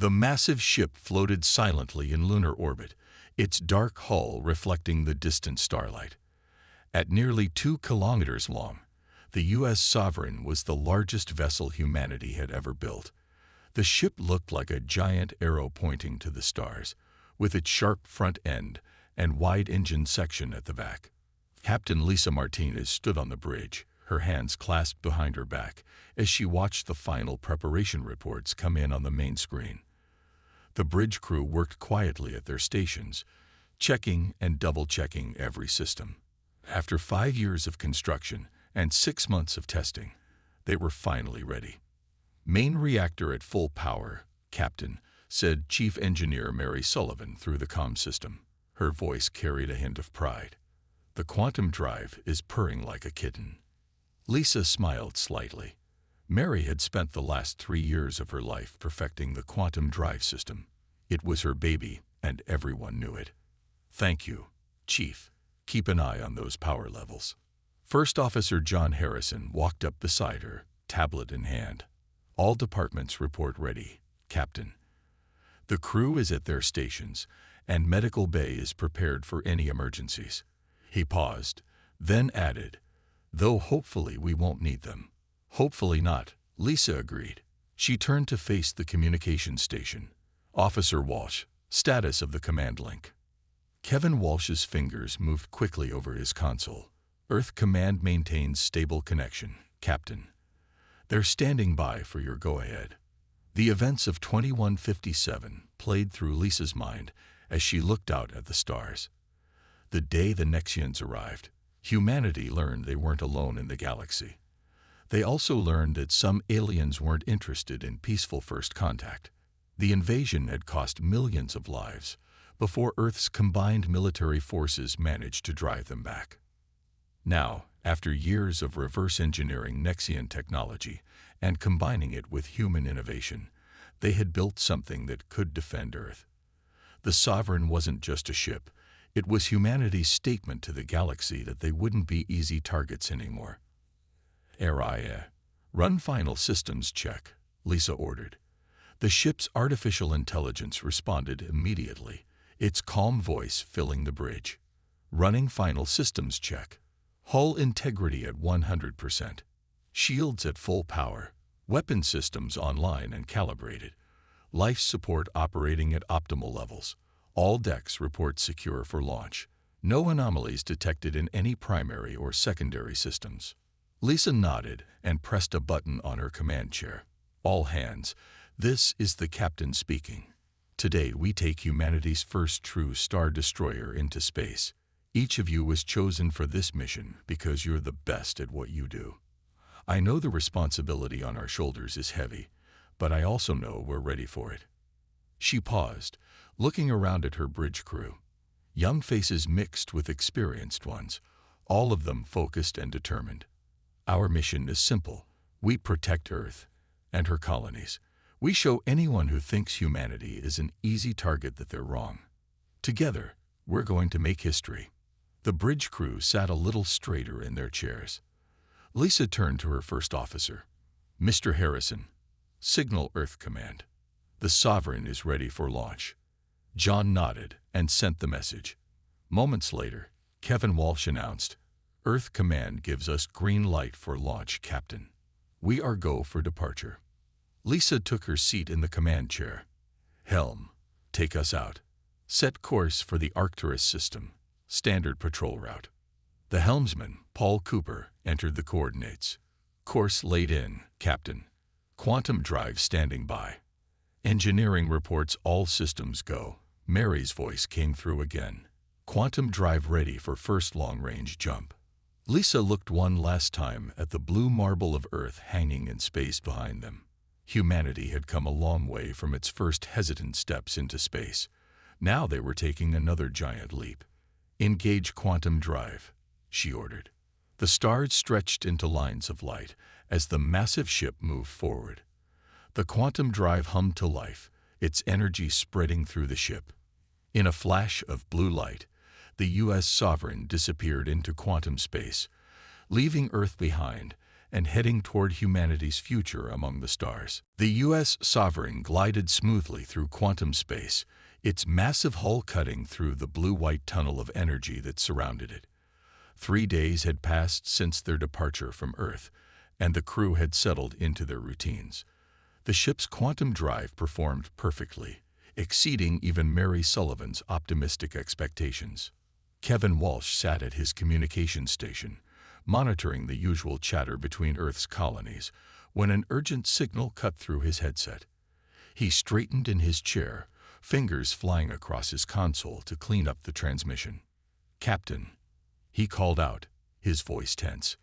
The massive ship floated silently in lunar orbit, its dark hull reflecting the distant starlight. At nearly 2 kilometers long, the U.S. Sovereign was the largest vessel humanity had ever built. The ship looked like a giant arrow pointing to the stars, with its sharp front end and wide engine section at the back. Captain Lisa Martinez stood on the bridge, her hands clasped behind her back, as she watched the final preparation reports come in on the main screen. The bridge crew worked quietly at their stations, checking and double-checking every system. After 5 years of construction and 6 months of testing, they were finally ready. "Main reactor at full power, Captain," said Chief Engineer Mary Sullivan through the comm system. Her voice carried a hint of pride. "The quantum drive is purring like a kitten." Lisa smiled slightly. Mary had spent the last 3 years of her life perfecting the quantum drive system. It was her baby, and everyone knew it. "Thank you, Chief. Keep an eye on those power levels." First Officer John Harrison walked up beside her, tablet in hand. "All departments report ready, Captain. The crew is at their stations, and Medical Bay is prepared for any emergencies." He paused, then added, "Though hopefully we won't need them." "Hopefully not," Lisa agreed. She turned to face the communication station. "Officer Walsh, status of the command link." Kevin Walsh's fingers moved quickly over his console. "Earth Command maintains stable connection, Captain. They're standing by for your go-ahead." The events of 2157 played through Lisa's mind as she looked out at the stars. The day the Nexians arrived, humanity learned they weren't alone in the galaxy. They also learned that some aliens weren't interested in peaceful first contact. The invasion had cost millions of lives before Earth's combined military forces managed to drive them back. Now, after years of reverse engineering Nexian technology and combining it with human innovation, they had built something that could defend Earth. The Sovereign wasn't just a ship. It was humanity's statement to the galaxy that they wouldn't be easy targets anymore. "Area, run final systems check," Lisa ordered. The ship's artificial intelligence responded immediately, its calm voice filling the bridge. "Running final systems check. Hull integrity at 100%. Shields at full power. Weapon systems online and calibrated. Life support operating at optimal levels. All decks report secure for launch. No anomalies detected in any primary or secondary systems." Lisa nodded and pressed a button on her command chair. "All hands, this is the captain speaking. Today we take humanity's first true Stardestroyer into space. Each of you was chosen for this mission because you're the best at what you do. I know the responsibility on our shoulders is heavy, but I also know we're ready for it." She paused, looking around at her bridge crew. Young faces mixed with experienced ones, all of them focused and determined. "Our mission is simple. We protect Earth and her colonies. We show anyone who thinks humanity is an easy target that they're wrong. Together, we're going to make history." The bridge crew sat a little straighter in their chairs. Lisa turned to her first officer. "Mr. Harrison, signal Earth Command. The Sovereign is ready for launch." John nodded and sent the message. Moments later, Kevin Walsh announced, "Earth Command gives us green light for launch, Captain. We are go for departure." Lisa took her seat in the command chair. "Helm, take us out. Set course for the Arcturus system, standard patrol route." The helmsman, Paul Cooper, entered the coordinates. "Course laid in, Captain. Quantum drive standing by." "Engineering reports all systems go." Mary's voice came through again. "Quantum drive ready for first long-range jump." Lisa looked one last time at the blue marble of Earth hanging in space behind them. Humanity had come a long way from its first hesitant steps into space. Now they were taking another giant leap. "Engage quantum drive," she ordered. The stars stretched into lines of light as the massive ship moved forward. The quantum drive hummed to life, its energy spreading through the ship. In a flash of blue light, the U.S. Sovereign disappeared into quantum space, leaving Earth behind and heading toward humanity's future among the stars. The U.S. Sovereign glided smoothly through quantum space, its massive hull cutting through the blue-white tunnel of energy that surrounded it. 3 days had passed since their departure from Earth, and the crew had settled into their routines. The ship's quantum drive performed perfectly, exceeding even Mary Sullivan's optimistic expectations. Kevin Walsh sat at his communication station, monitoring the usual chatter between Earth's colonies, when an urgent signal cut through his headset. He straightened in his chair, fingers flying across his console to clean up the transmission. "Captain," he called out, his voice tense.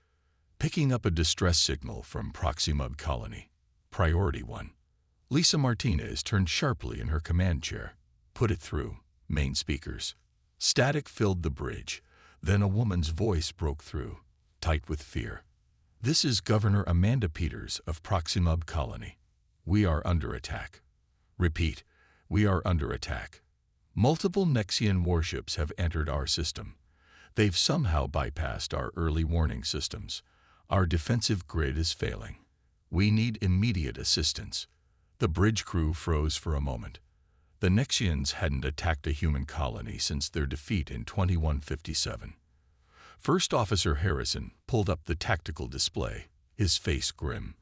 "Picking up a distress signal from Proxima Colony. Priority 1. Lisa Martinez turned sharply in her command chair. "Put it through." Main speakers. Static filled the bridge. Then a woman's voice broke through, tight with fear. "This is Governor Amanda Peters of Proxima Colony. We are under attack." "Repeat, we are under attack. Multiple Nexian warships have entered our system. They've somehow bypassed our early warning systems. Our defensive grid is failing. We need immediate assistance." The bridge crew froze for a moment. The Nexians hadn't attacked a human colony since their defeat in 2157. First Officer Harrison pulled up the tactical display, his face grim.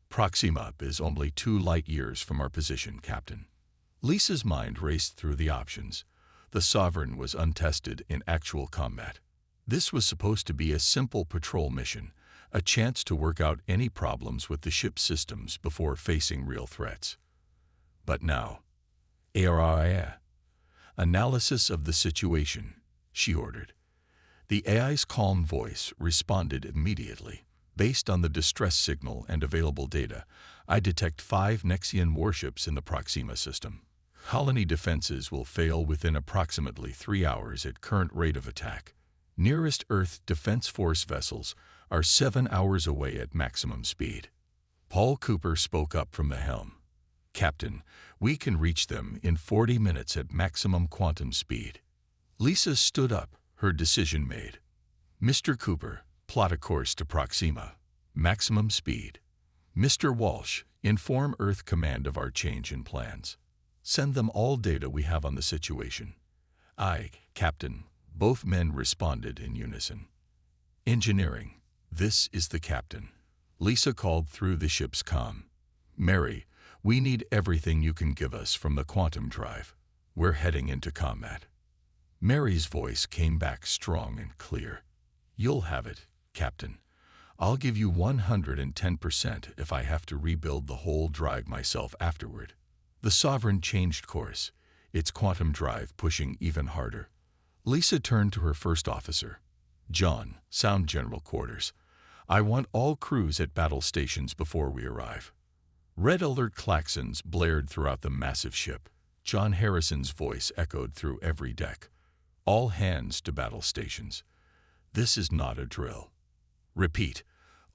"Proxima is only 2 light years from our position, Captain." Lisa's mind raced through the options. The Sovereign was untested in actual combat. This was supposed to be a simple patrol mission, a chance to work out any problems with the ship's systems before facing real threats. But now, analysis of the situation, she ordered. The AI's calm voice responded immediately. "Based on the distress signal and available data, I detect 5 Nexian warships in the Proxima system. Colony defenses will fail within approximately 3 hours at current rate of attack. Nearest Earth Defense Force vessels are 7 hours away at maximum speed." Paul Cooper spoke up from the helm. "Captain, we can reach them in 40 minutes at maximum quantum speed." Lisa stood up, her decision made. "Mr. Cooper, plot a course to Proxima. Maximum speed. Mr. Walsh, inform Earth Command of our change in plans. Send them all data we have on the situation." "Aye, Captain," both men responded in unison. "Engineering, this is the captain." Lisa called through the ship's comm. "Mary, we need everything you can give us from the quantum drive. We're heading into combat." Mary's voice came back strong and clear. "You'll have it, Captain. I'll give you 110% if I have to rebuild the whole drive myself afterward." The Sovereign changed course, its quantum drive pushing even harder. Lisa turned to her first officer. "John, sound General Quarters. I want all crews at battle stations before we arrive." Red alert klaxons blared throughout the massive ship. John Harrison's voice echoed through every deck. "All hands to battle stations. This is not a drill." "Repeat,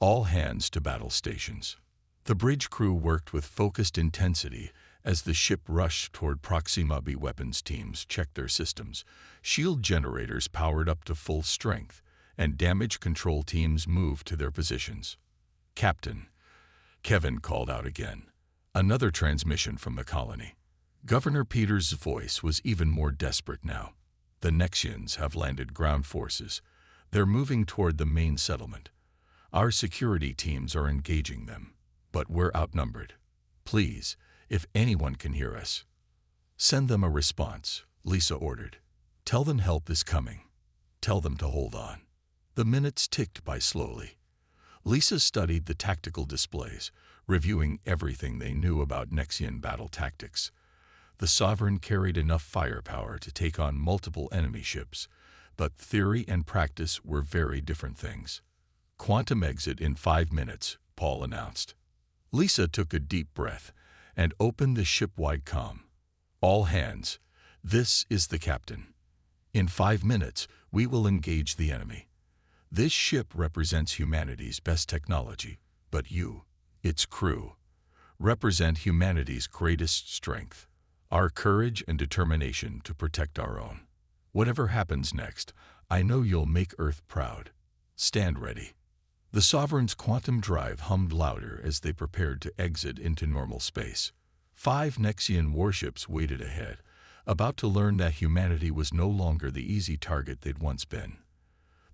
all hands to battle stations." The bridge crew worked with focused intensity as the ship rushed toward Proxima B. Weapons teams checked their systems. Shield generators powered up to full strength, and damage control teams moved to their positions. "Captain," Kevin called out again. Another transmission from the colony. Governor Peters' voice was even more desperate now. "The Nexians have landed ground forces. They're moving toward the main settlement. Our security teams are engaging them, but we're outnumbered. Please, if anyone can hear us, send them a response," Lisa ordered. "Tell them help is coming. Tell them to hold on." The minutes ticked by slowly. Lisa studied the tactical displays, reviewing everything they knew about Nexian battle tactics. The Sovereign carried enough firepower to take on multiple enemy ships, but theory and practice were very different things. "Quantum exit in 5 minutes, Paul announced. Lisa took a deep breath and opened the ship-wide comm. "All hands, this is the captain. In 5 minutes, we will engage the enemy. This ship represents humanity's best technology, but you, its crew, represent humanity's greatest strength, our courage and determination to protect our own. Whatever happens next, I know you'll make Earth proud. Stand ready." The Sovereign's quantum drive hummed louder as they prepared to exit into normal space. 5 Nexian warships waited ahead, about to learn that humanity was no longer the easy target they'd once been.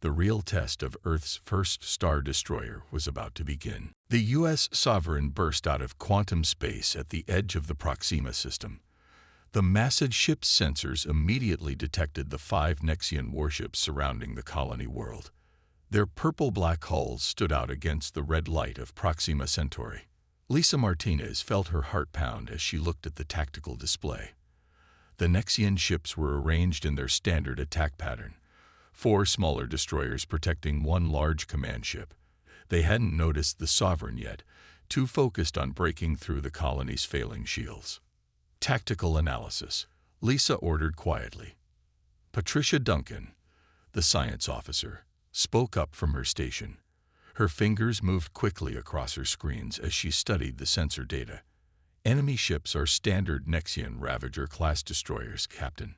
The real test of Earth's first Star-Destroyer was about to begin. The U.S. Sovereign burst out of quantum space at the edge of the Proxima system. The massive ship's sensors immediately detected the 5 Nexian warships surrounding the colony world. Their purple-black hulls stood out against the red light of Proxima Centauri. Lisa Martinez felt her heart pound as she looked at the tactical display. The Nexian ships were arranged in their standard attack pattern, 4 smaller destroyers protecting 1 large command ship. They hadn't noticed the Sovereign yet, too focused on breaking through the colony's failing shields. Tactical analysis, Lisa ordered quietly. Patricia Duncan, the science officer, spoke up from her station. Her fingers moved quickly across her screens as she studied the sensor data. Enemy ships are standard Nexian Ravager-class destroyers, Captain.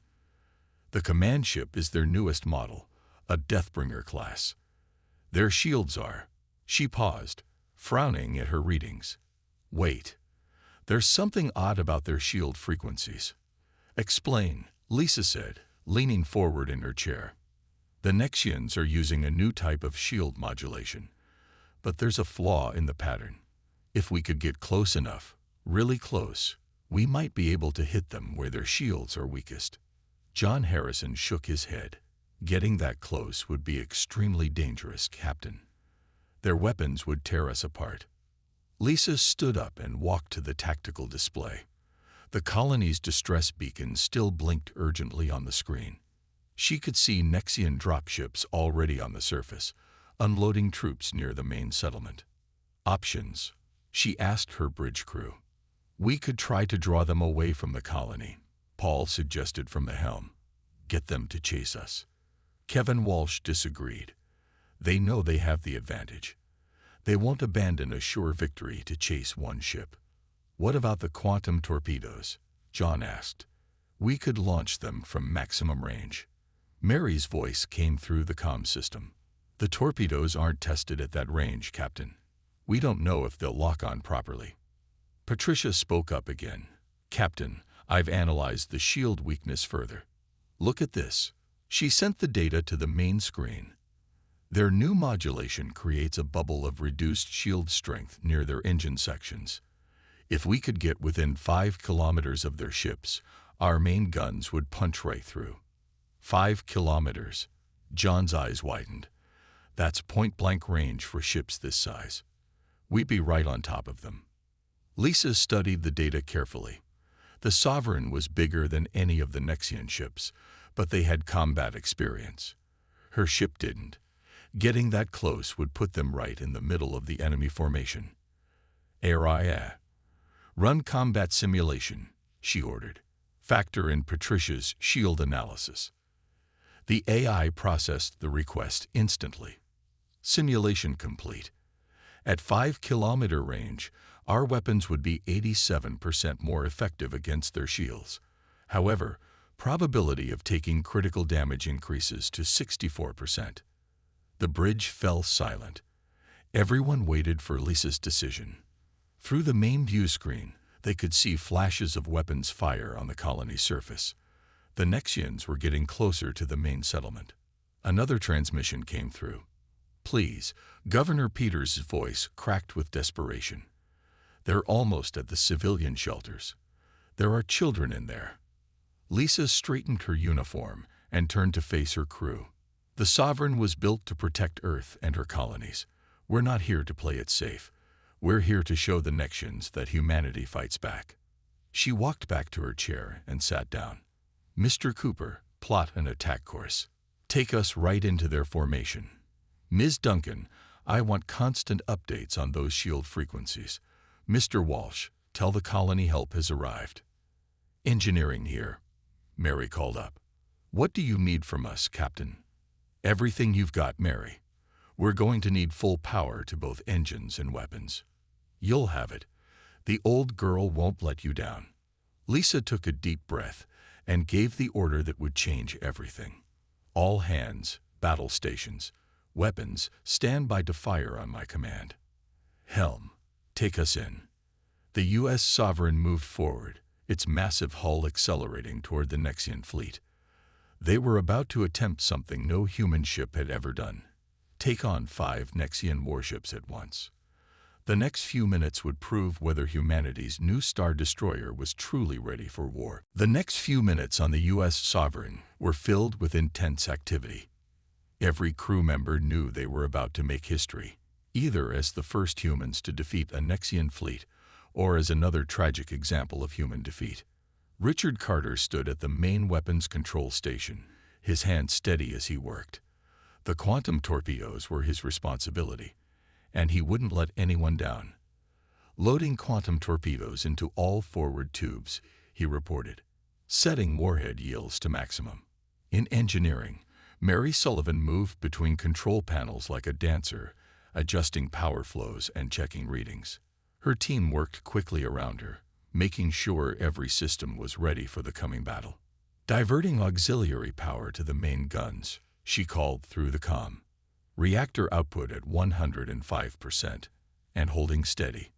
The command ship is their newest model, a Deathbringer class. Their shields are... She paused, frowning at her readings. Wait. There's something odd about their shield frequencies. Explain, Lisa said, leaning forward in her chair. The Nexians are using a new type of shield modulation. But there's a flaw in the pattern. If we could get close enough, really close, we might be able to hit them where their shields are weakest. John Harrison shook his head. Getting that close would be extremely dangerous, Captain. Their weapons would tear us apart. Lisa stood up and walked to the tactical display. The colony's distress beacon still blinked urgently on the screen. She could see Nexian dropships already on the surface, unloading troops near the main settlement. Options, she asked her bridge crew. We could try to draw them away from the colony, Paul suggested from the helm. Get them to chase us. Kevin Walsh disagreed. They know they have the advantage. They won't abandon a sure victory to chase 1 ship. What about the quantum torpedoes? John asked. We could launch them from maximum range. Mary's voice came through the comm system. The torpedoes aren't tested at that range, Captain. We don't know if they'll lock on properly. Patricia spoke up again. Captain, I've analyzed the shield weakness further. Look at this. She sent the data to the main screen. Their new modulation creates a bubble of reduced shield strength near their engine sections. If we could get within 5 kilometers of their ships, our main guns would punch right through. 5 kilometers. John's eyes widened. That's point-blank range for ships this size. We'd be right on top of them. Lisa studied the data carefully. The Sovereign was bigger than any of the Nexian ships, but they had combat experience. Her ship didn't. Getting that close would put them right in the middle of the enemy formation. "Area. Run combat simulation," she ordered. Factor in Patricia's shield analysis. The AI processed the request instantly. Simulation complete. At 5-kilometer range, our weapons would be 87% more effective against their shields. However, probability of taking critical damage increases to 64%. The bridge fell silent. Everyone waited for Lisa's decision. Through the main view screen, they could see flashes of weapons fire on the colony's surface. The Nexians were getting closer to the main settlement. Another transmission came through. "Please," Governor Peters' voice cracked with desperation. "They're almost at the civilian shelters. There are children in there." Lisa straightened her uniform and turned to face her crew. The Sovereign was built to protect Earth and her colonies. We're not here to play it safe. We're here to show the Nexians that humanity fights back. She walked back to her chair and sat down. "Mr. Cooper, plot an attack course. Take us right into their formation. Ms. Duncan, I want constant updates on those shield frequencies. Mr. Walsh, tell the colony help has arrived." "Engineering here," Mary called up. "What do you need from us, Captain?" "Everything you've got, Mary. We're going to need full power to both engines and weapons." "You'll have it. The old girl won't let you down." Lisa took a deep breath and gave the order that would change everything. "All hands, battle stations. Weapons, stand by to fire on my command. Helm, take us in. The U.S. Sovereign moved forward, its massive hull accelerating toward the Nexian fleet. They were about to attempt something no human ship had ever done: take on 5 Nexian warships at once. The next few minutes would prove whether humanity's new Stardestroyer was truly ready for war. The next few minutes on the U.S. Sovereign were filled with intense activity. Every crew member knew they were about to make history, either as the first humans to defeat a Nexian fleet or as another tragic example of human defeat. Richard Carter stood at the main weapons control station, his hand steady as he worked. The quantum torpedoes were his responsibility, and he wouldn't let anyone down. Loading quantum torpedoes into all forward tubes, he reported. Setting warhead yields to maximum. In engineering, Mary Sullivan moved between control panels like a dancer, adjusting power flows and checking readings. Her team worked quickly around her, making sure every system was ready for the coming battle. Diverting auxiliary power to the main guns, she called through the comm. Reactor output at 105%, and holding steady.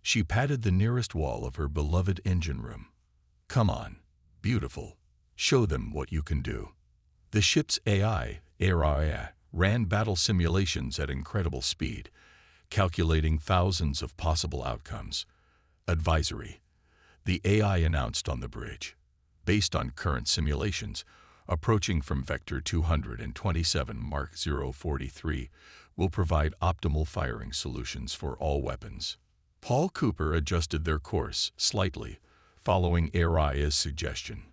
She patted the nearest wall of her beloved engine room. Come on, beautiful. Show them what you can do. The ship's AI ran battle simulations at incredible speed, calculating thousands of possible outcomes. Advisory. The AI announced on the bridge. Based on current simulations, approaching from Vector 227 Mark 043 will provide optimal firing solutions for all weapons. Paul Cooper adjusted their course slightly, following AI's suggestion.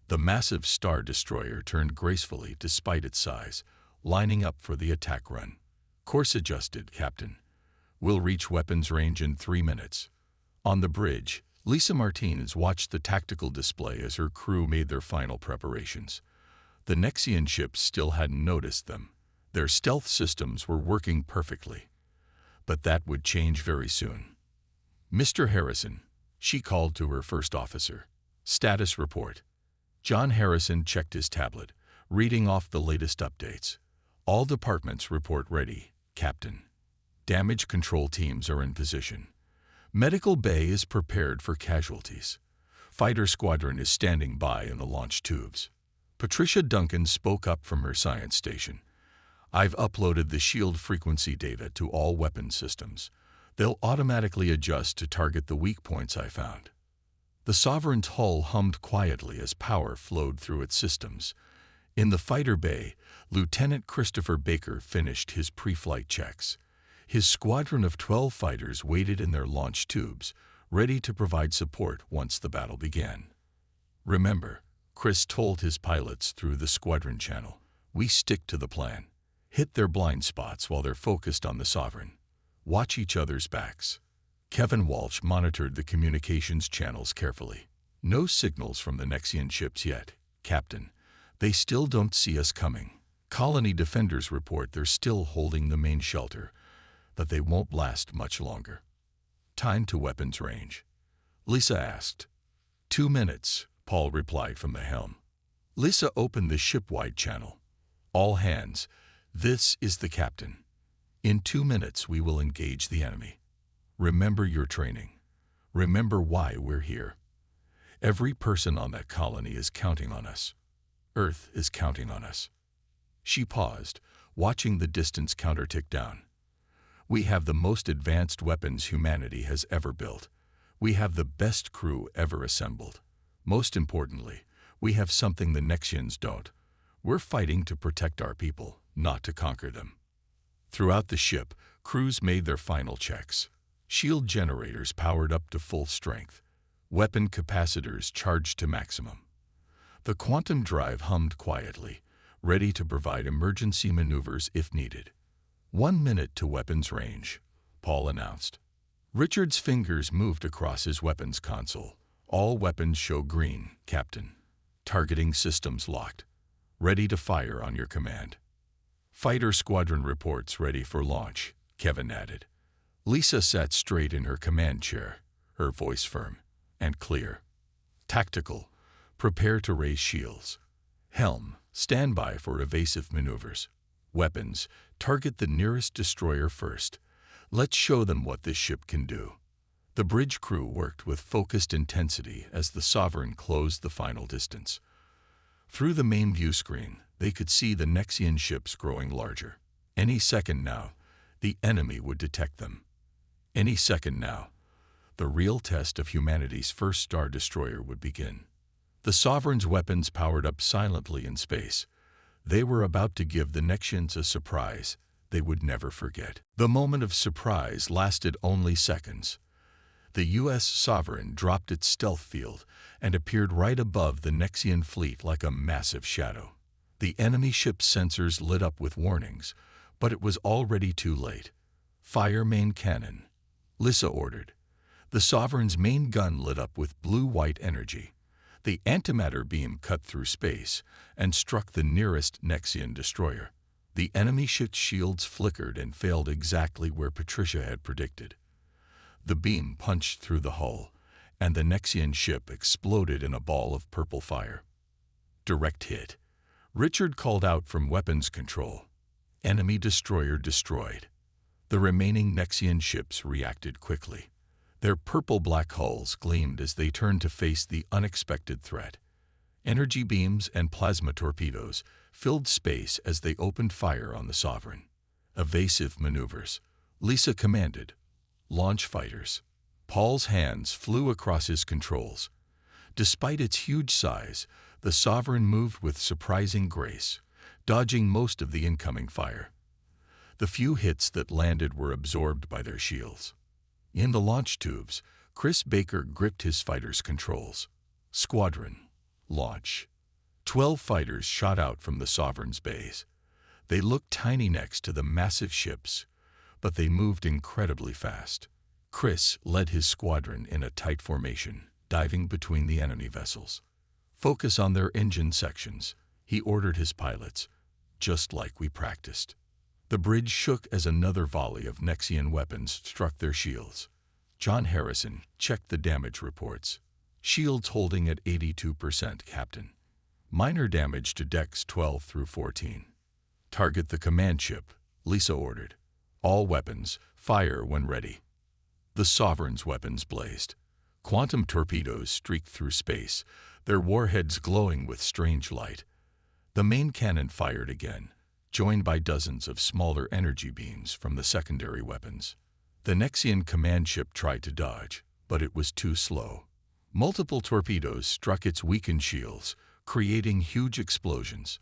The massive Star Destroyer turned gracefully despite its size, lining up for the attack run. Course adjusted, Captain. We'll reach weapons range in 3 minutes. On the bridge, Lisa Martinez watched the tactical display as her crew made their final preparations. The Nexian ships still hadn't noticed them. Their stealth systems were working perfectly. But that would change very soon. Mr. Harrison, she called to her first officer. Status report. John Harrison checked his tablet, reading off the latest updates. All departments report ready, Captain. Damage control teams are in position. Medical bay is prepared for casualties. Fighter squadron is standing by in the launch tubes. Patricia Duncan spoke up from her science station. I've uploaded the shield frequency data to all weapon systems. They'll automatically adjust to target the weak points I found. The Sovereign's hull hummed quietly as power flowed through its systems. In the fighter bay, Lieutenant Christopher Baker finished his pre-flight checks. His squadron of 12 fighters waited in their launch tubes, ready to provide support once the battle began. Remember, Chris told his pilots through the squadron channel, we stick to the plan. Hit their blind spots while they're focused on the Sovereign. Watch each other's backs. Kevin Walsh monitored the communications channels carefully. No signals from the Nexian ships yet, Captain. They still don't see us coming. Colony defenders report they're still holding the main shelter, but they won't last much longer. Time to weapons range. Lisa asked. 2 minutes, Paul replied from the helm. Lisa opened the ship-wide channel. All hands, this is the captain. In 2 minutes we will engage the enemy. Remember your training. Remember why we're here. Every person on that colony is counting on us. Earth is counting on us. She paused, watching the distance counter tick down. We have the most advanced weapons humanity has ever built. We have the best crew ever assembled. Most importantly, we have something the Nexians don't. We're fighting to protect our people, not to conquer them. Throughout the ship, crews made their final checks. Shield generators powered up to full strength. Weapon capacitors charged to maximum. The quantum drive hummed quietly, ready to provide emergency maneuvers if needed. 1 minute to weapons range, Paul announced. Richard's fingers moved across his weapons console. All weapons show green, Captain. Targeting systems locked. Ready to fire on your command. Fighter squadron reports ready for launch, Kevin added. Lisa sat straight in her command chair, her voice firm and clear. Tactical. Prepare to raise shields. Helm, stand by for evasive maneuvers. Weapons, target the nearest destroyer first. Let's show them what this ship can do. The bridge crew worked with focused intensity as the Sovereign closed the final distance. Through the main view screen, they could see the Nexian ships growing larger. Any second now, the enemy would detect them. Any second now, the real test of humanity's first Stardestroyer would begin. The Sovereign's weapons powered up silently in space. They were about to give the Nexians a surprise they would never forget. The moment of surprise lasted only seconds. The U.S. Sovereign dropped its stealth field and appeared right above the Nexian fleet like a massive shadow. The enemy ship's sensors lit up with warnings, but it was already too late. "Fire main cannon," Lyssa ordered. The Sovereign's main gun lit up with blue-white energy. The antimatter beam cut through space and struck the nearest Nexian destroyer. The enemy ship's shields flickered and failed exactly where Patricia had predicted. The beam punched through the hull, and the Nexian ship exploded in a ball of purple fire. Direct hit. Richard called out from weapons control. Enemy destroyer destroyed. The remaining Nexian ships reacted quickly. Their purple-black hulls gleamed as they turned to face the unexpected threat. Energy beams and plasma torpedoes filled space as they opened fire on the Sovereign. Evasive maneuvers. Lyssa commanded. Launch fighters. Paul's hands flew across his controls. Despite its huge size, the Sovereign moved with surprising grace, dodging most of the incoming fire. The few hits that landed were absorbed by their shields. In the launch tubes, Chris Baker gripped his fighter's controls. Squadron. Launch. 12 fighters shot out from the Sovereign's bays. They looked tiny next to the massive ships, but they moved incredibly fast. Chris led his squadron in a tight formation, diving between the enemy vessels. "Focus on their engine sections," he ordered his pilots, "just like we practiced." The bridge shook as another volley of Nexian weapons struck their shields. John Harrison checked the damage reports. "Shields holding at 82%, Captain. Minor damage to decks 12 through 14. Target the command ship," Lyssa ordered. "All weapons, fire when ready." The Sovereign's weapons blazed. Quantum torpedoes streaked through space, their warheads glowing with strange light. The main cannon fired again, joined by dozens of smaller energy beams from the secondary weapons. The Nexian command ship tried to dodge, but it was too slow. Multiple torpedoes struck its weakened shields, creating huge explosions.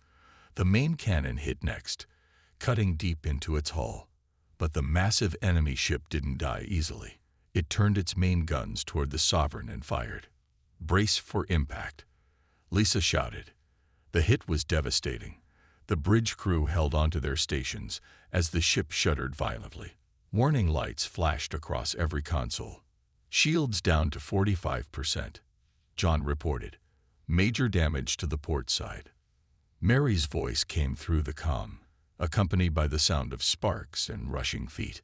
The main cannon hit next, cutting deep into its hull. But the massive enemy ship didn't die easily. It turned its main guns toward the Sovereign and fired. "Brace for impact," Lyssa shouted. The hit was devastating. The bridge crew held onto their stations as the ship shuddered violently. Warning lights flashed across every console. "Shields down to 45%, John reported. "Major damage to the port side." Mary's voice came through the comm, accompanied by the sound of sparks and rushing feet.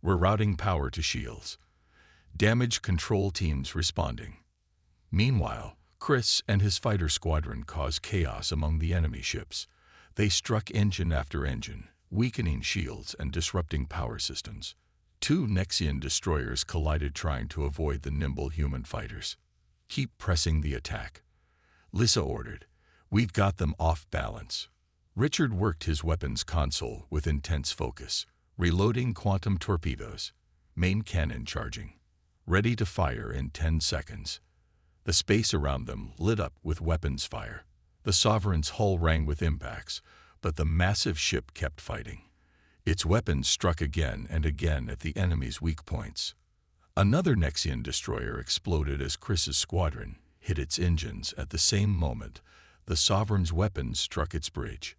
"We're routing power to shields. Damage control teams responding." Meanwhile, Chris and his fighter squadron caused chaos among the enemy ships. They struck engine after engine, weakening shields and disrupting power systems. 2 Nexian destroyers collided trying to avoid the nimble human fighters. "Keep pressing the attack," Lyssa ordered. "We've got them off balance." Richard worked his weapons console with intense focus, reloading quantum torpedoes, main cannon charging, ready to fire in 10 seconds. The space around them lit up with weapons fire. The Sovereign's hull rang with impacts, but the massive ship kept fighting. Its weapons struck again and again at the enemy's weak points. Another Nexian destroyer exploded as Chris's squadron hit its engines at the same moment the Sovereign's weapons struck its bridge.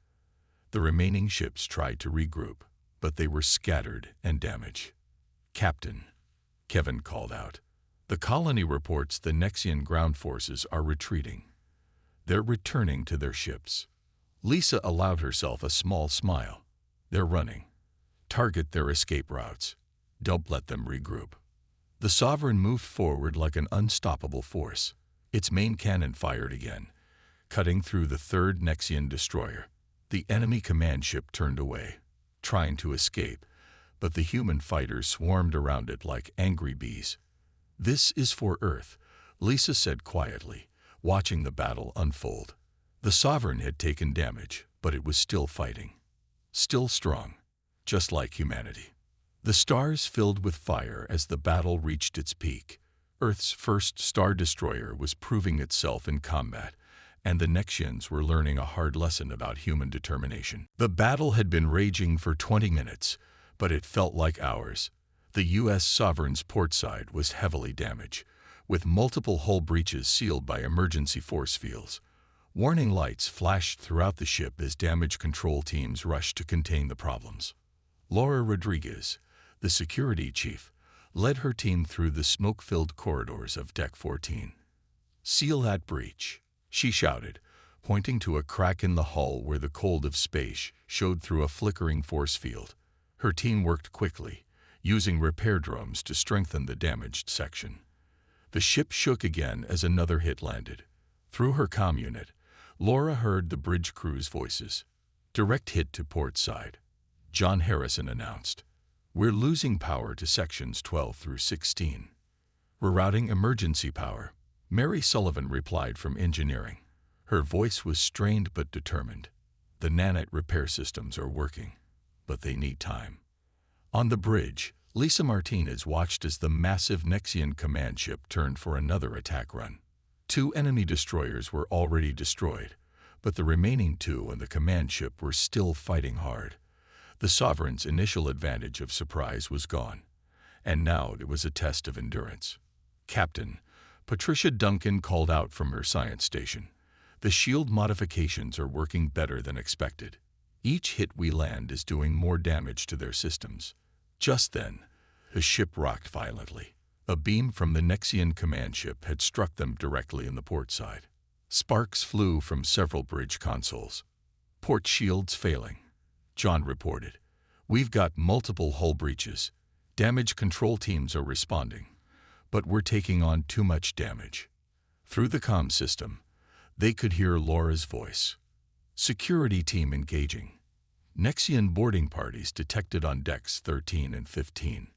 The remaining ships tried to regroup, but they were scattered and damaged. "Captain," Kevin called out. "The colony reports the Nexian ground forces are retreating. They're returning to their ships." Lyssa allowed herself a small smile. "They're running. Target their escape routes. Don't let them regroup." The Sovereign moved forward like an unstoppable force. Its main cannon fired again, cutting through the 3rd Nexian destroyer. The enemy command ship turned away, trying to escape, but the human fighters swarmed around it like angry bees. "This is for Earth," Lisa said quietly, watching the battle unfold. The Sovereign had taken damage, but it was still fighting. Still strong, just like humanity. The stars filled with fire as the battle reached its peak. Earth's first Stardestroyer was proving itself in combat, and the Nexians were learning a hard lesson about human determination. The battle had been raging for 20 minutes, but it felt like hours. The U.S. Sovereign's port side was heavily damaged, with multiple hull breaches sealed by emergency force fields. Warning lights flashed throughout the ship as damage control teams rushed to contain the problems. Laura Rodriguez, the security chief, led her team through the smoke-filled corridors of Deck 14. "Seal that breach," she shouted, pointing to a crack in the hull where the cold of space showed through a flickering force field. Her team worked quickly, using repair drones to strengthen the damaged section. The ship shook again as another hit landed. Through her comm unit, Laura heard the bridge crew's voices. "Direct hit to port side," John Harrison announced. "We're losing power to sections 12 through 16. Rerouting emergency power," Mary Sullivan replied from engineering. Her voice was strained but determined. "The nanite repair systems are working, but they need time." On the bridge, Lisa Martinez watched as the massive Nexian command ship turned for another attack run. 2 enemy destroyers were already destroyed, but the remaining 2 and the command ship were still fighting hard. The Sovereign's initial advantage of surprise was gone, and now it was a test of endurance. "Captain," Patricia Duncan called out from her science station, "the shield modifications are working better than expected. Each hit we land is doing more damage to their systems." Just then, the ship rocked violently. A beam from the Nexian command ship had struck them directly in the port side. Sparks flew from several bridge consoles. "Port shields failing," John reported. "We've got multiple hull breaches. Damage control teams are responding, but we're taking on too much damage." Through the comm system, they could hear Laura's voice. "Security team engaging. Nexian boarding parties detected on decks 13 and 15.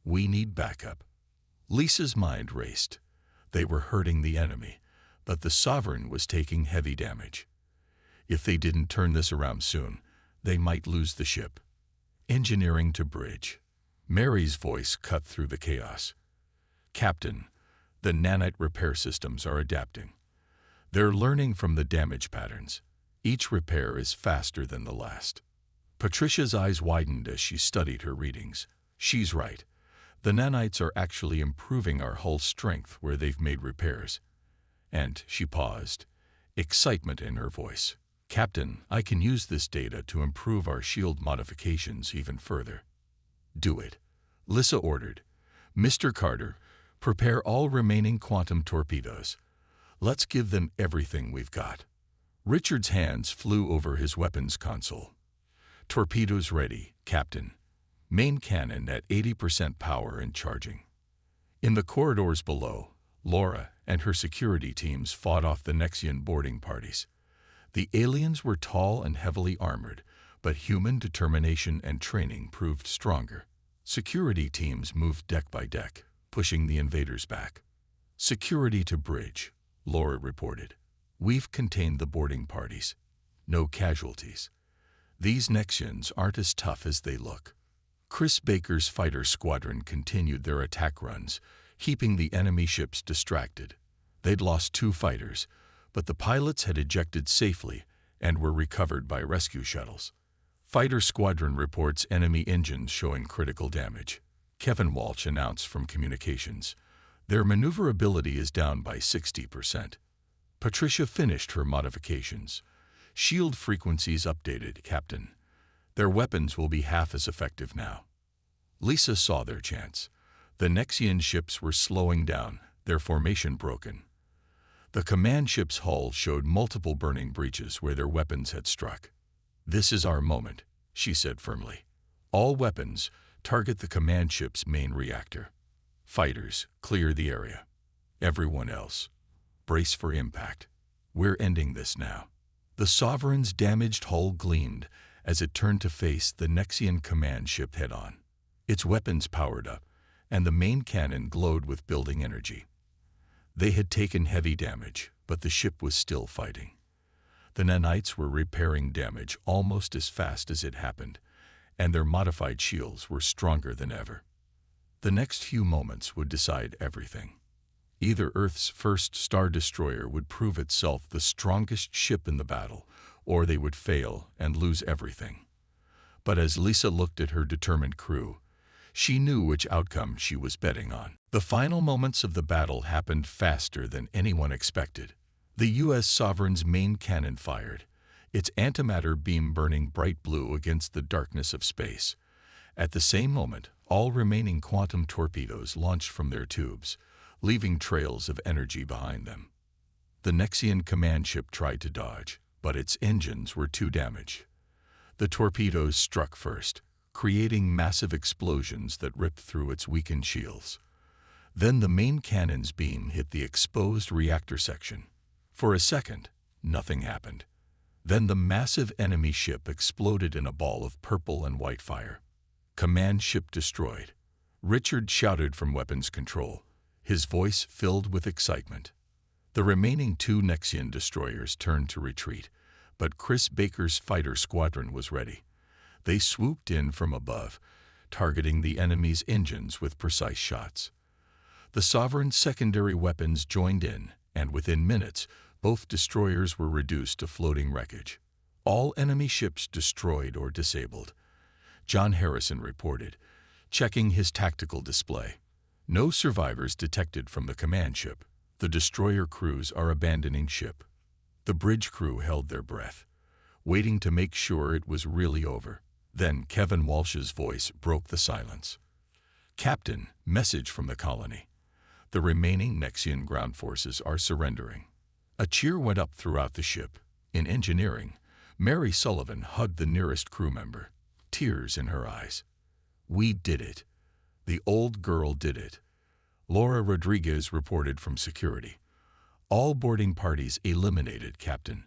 We need backup." Lisa's mind raced. They were hurting the enemy, but the Sovereign was taking heavy damage. If they didn't turn this around soon, they might lose the ship. "Engineering to bridge." Mary's voice cut through the chaos. "Captain, the nanite repair systems are adapting. They're learning from the damage patterns. Each repair is faster than the last." Patricia's eyes widened as she studied her readings. "She's right. The nanites are actually improving our hull strength where they've made repairs." And she paused, excitement in her voice. "Captain, I can use this data to improve our shield modifications even further." "Do it," Lisa ordered. "Mr. Carter, prepare all remaining quantum torpedoes. Let's give them everything we've got." Richard's hands flew over his weapons console. "Torpedoes ready, Captain. Main cannon at 80% power and charging." In the corridors below, Laura and her security teams fought off the Nexian boarding parties. The aliens were tall and heavily armored, but human determination and training proved stronger. Security teams moved deck by deck, pushing the invaders back. "Security to bridge," Laura reported. "We've contained the boarding parties. No casualties. These Nexians aren't as tough as they look." Chris Baker's fighter squadron continued their attack runs, keeping the enemy ships distracted. They'd lost 2 fighters, but the pilots had ejected safely and were recovered by rescue shuttles. Fighter squadron reports enemy engines showing critical damage. Kevin Walsh announced from communications. "Their maneuverability is down by 60%. Patricia finished her modifications. "Shield frequencies updated, Captain. Their weapons will be half as effective now." Lisa saw their chance. The Nexian ships were slowing down, their formation broken. The command ship's hull showed multiple burning breaches where their weapons had struck. "This is our moment," she said firmly. "All weapons, target the command ship's main reactor. Fighters, clear the area. Everyone else, brace for impact. We're ending this now." The Sovereign's damaged hull gleamed as it turned to face the Nexian command ship head-on. Its weapons powered up, and the main cannon glowed with building energy. They had taken heavy damage, but the ship was still fighting. The nanites were repairing damage almost as fast as it happened, and their modified shields were stronger than ever. The next few moments would decide everything. Either Earth's first Stardestroyer would prove itself the strongest ship in the battle, or they would fail and lose everything. But as Lisa looked at her determined crew, she knew which outcome she was betting on. The final moments of the battle happened faster than anyone expected. The U.S. Sovereign's main cannon fired, its antimatter beam burning bright blue against the darkness of space. At the same moment, all remaining quantum torpedoes launched from their tubes, leaving trails of energy behind them. The Nexian command ship tried to dodge, but its engines were too damaged. The torpedoes struck first, creating massive explosions that ripped through its weakened shields. Then the main cannon's beam hit the exposed reactor section. For a second, nothing happened. Then the massive enemy ship exploded in a ball of purple and white fire. Command ship destroyed. Richard shouted from weapons control, his voice filled with excitement. The remaining 2 Nexian destroyers turned to retreat, but Chris Baker's fighter squadron was ready. They swooped in from above, targeting the enemy's engines with precise shots. The Sovereign's secondary weapons joined in, and within minutes, both destroyers were reduced to floating wreckage. All enemy ships destroyed or disabled. John Harrison reported, checking his tactical display. No survivors detected from the command ship. The destroyer crews are abandoning ship. The bridge crew held their breath, waiting to make sure it was really over. Then Kevin Walsh's voice broke the silence. "Captain, message from the colony. The remaining Nexian ground forces are surrendering." A cheer went up throughout the ship. In engineering, Mary Sullivan hugged the nearest crew member, tears in her eyes. "We did it. The old girl did it." Laura Rodriguez reported from security. "All boarding parties eliminated, Captain.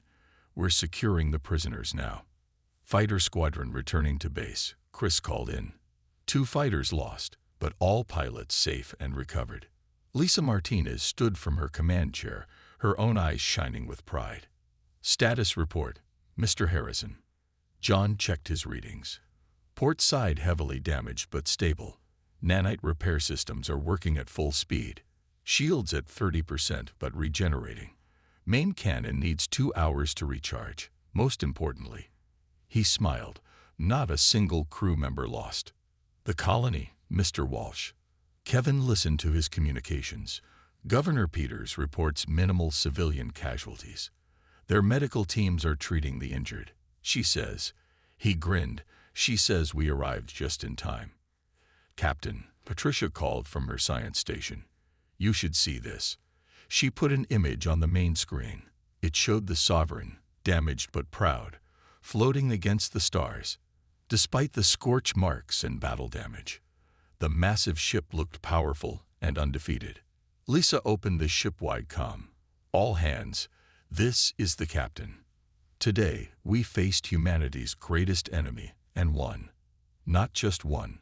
We're securing the prisoners now." Fighter squadron returning to base, Chris called in. 2 fighters lost, but all pilots safe and recovered. Lisa Martinez stood from her command chair, her own eyes shining with pride. "Status report, Mr. Harrison." John checked his readings. Port side heavily damaged but stable. Nanite repair systems are working at full speed. Shields at 30% but regenerating. Main cannon needs 2 hours to recharge. Most importantly, he smiled, not a single crew member lost. "The colony, Mr. Walsh." Kevin listened to his communications. Governor Peters reports minimal civilian casualties. Their medical teams are treating the injured, she says. He grinned. "She says we arrived just in time." "Captain," Patricia called from her science station. "You should see this." She put an image on the main screen. It showed the Sovereign, damaged but proud, floating against the stars. Despite the scorch marks and battle damage, the massive ship looked powerful and undefeated. Lisa opened the ship-wide comm. "All hands, this is the captain. Today, we faced humanity's greatest enemy and won. Not just won.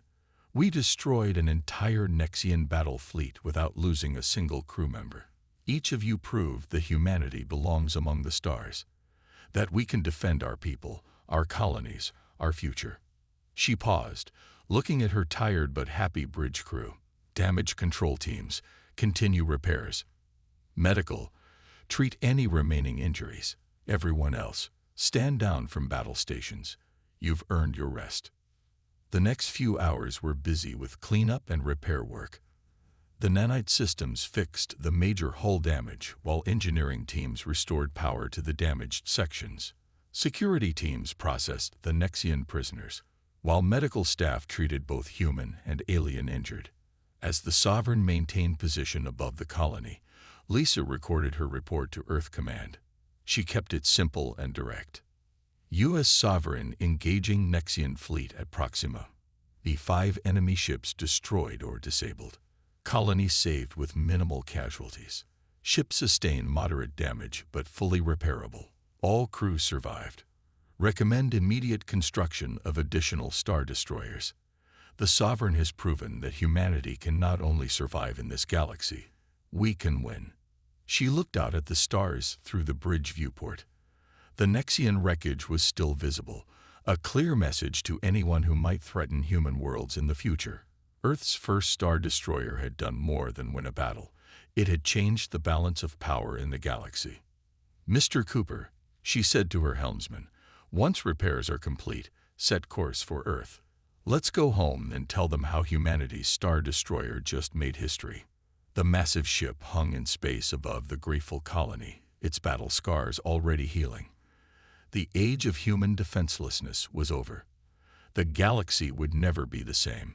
We destroyed an entire Nexian battle fleet without losing a single crew member. Each of you proved that humanity belongs among the stars, that we can defend our people, our colonies, our future." She paused, looking at her tired but happy bridge crew. "Damage control teams, continue repairs. Medical, treat any remaining injuries. Everyone else, stand down from battle stations. You've earned your rest." The next few hours were busy with cleanup and repair work. The nanite systems fixed the major hull damage while engineering teams restored power to the damaged sections. Security teams processed the Nexian prisoners, while medical staff treated both human and alien injured. As the Sovereign maintained position above the colony, Lisa recorded her report to Earth Command. She kept it simple and direct. U.S. Sovereign engaging Nexian fleet at Proxima. The 5 enemy ships destroyed or disabled. Colony saved with minimal casualties. Ship sustained moderate damage but fully repairable. All crew survived. Recommend immediate construction of additional Star Destroyers. The Sovereign has proven that humanity can not only survive in this galaxy, we can win. She looked out at the stars through the bridge viewport. The Nexian wreckage was still visible, a clear message to anyone who might threaten human worlds in the future. Earth's first Star Destroyer had done more than win a battle. It had changed the balance of power in the galaxy. "Mr. Cooper," she said to her helmsman, "once repairs are complete, set course for Earth. Let's go home and tell them how humanity's Star Destroyer just made history." The massive ship hung in space above the grateful colony, its battle scars already healing. The age of human defenselessness was over. The galaxy would never be the same.